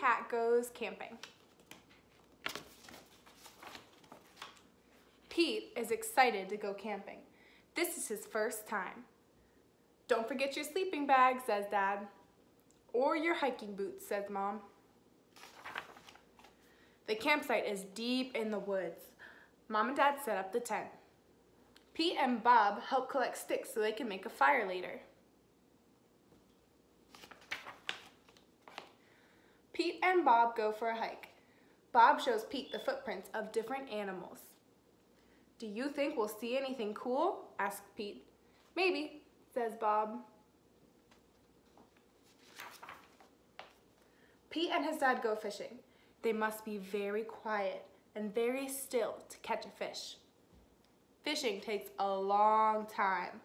cat goes camping. Pete is excited to go camping. This is his first time. Don't forget your sleeping bag, says Dad. Or your hiking boots, says Mom. The campsite is deep in the woods. Mom and Dad set up the tent. Pete and Bob help collect sticks so they can make a fire later. Pete and Bob go for a hike. Bob shows Pete the footprints of different animals. Do you think we'll see anything cool? Asks Pete. Maybe, says Bob. Pete and his dad go fishing. They must be very quiet and very still to catch a fish. Fishing takes a long time.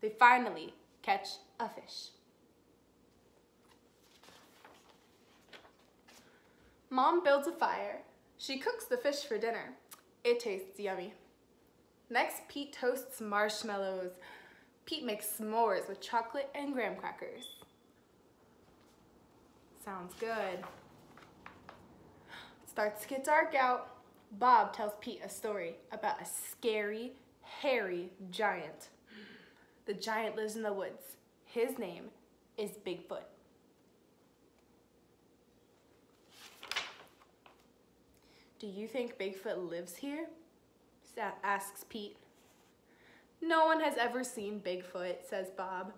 They finally catch a fish. Mom builds a fire. She cooks the fish for dinner. It tastes yummy. Next, Pete toasts marshmallows. Pete makes s'mores with chocolate and graham crackers. Sounds good. It starts to get dark out. Bob tells Pete a story about a scary, hairy giant. The giant lives in the woods. His name is Bigfoot. Do you think Bigfoot lives here? Asks Pete. No one has ever seen Bigfoot, says Bob.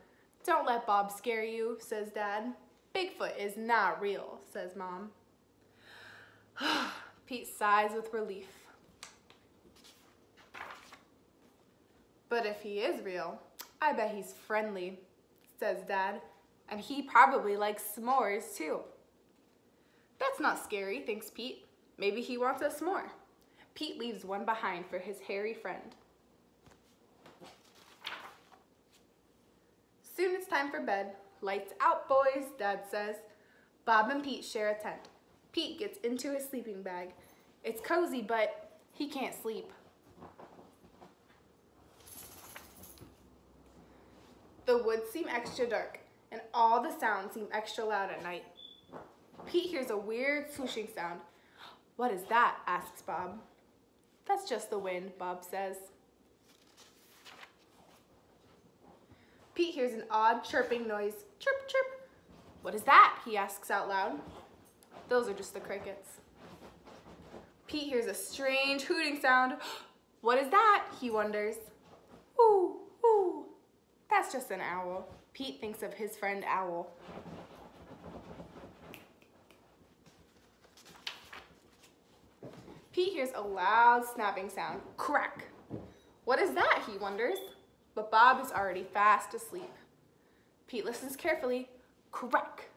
Don't let Bob scare you, says Dad. Bigfoot is not real, says Mom. Pete sighs with relief. But if he is real, I bet he's friendly, says Dad. And he probably likes s'mores too. That's not scary, thinks Pete. Maybe he wants a s'more. Pete leaves one behind for his hairy friend. Soon it's time for bed. Lights out, boys, Dad says. Bob and Pete share a tent. Pete gets into his sleeping bag. It's cozy, but he can't sleep. The woods seem extra dark, and all the sounds seem extra loud at night. Pete hears a weird swooshing sound. What is that? Asks Bob. That's just the wind, Bob says. Pete hears an odd chirping noise. Chirp, chirp. What is that? He asks out loud. Those are just the crickets. Pete hears a strange hooting sound. What is that? He wonders. Ooh, ooh. That's just an owl. Pete thinks of his friend Owl. Pete hears a loud snapping sound. Crack. What is that? He wonders. But Bob is already fast asleep. Pete listens carefully. Crack.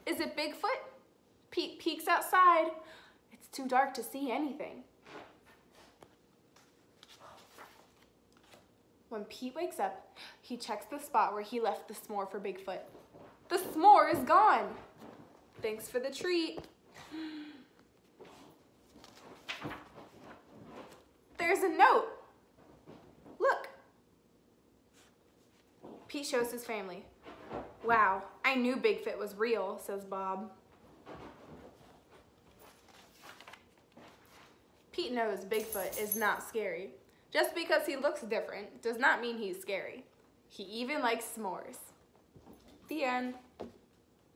Is it Bigfoot? Pete peeks outside. It's too dark to see anything. When Pete wakes up, he checks the spot where he left the s'more for Bigfoot. The s'more is gone. Thanks for the treat. There's a note. Look. Pete shows his family. Wow, I knew Bigfoot was real, says Bob. Pete knows Bigfoot is not scary. Just because he looks different does not mean he's scary. He even likes s'mores. The end.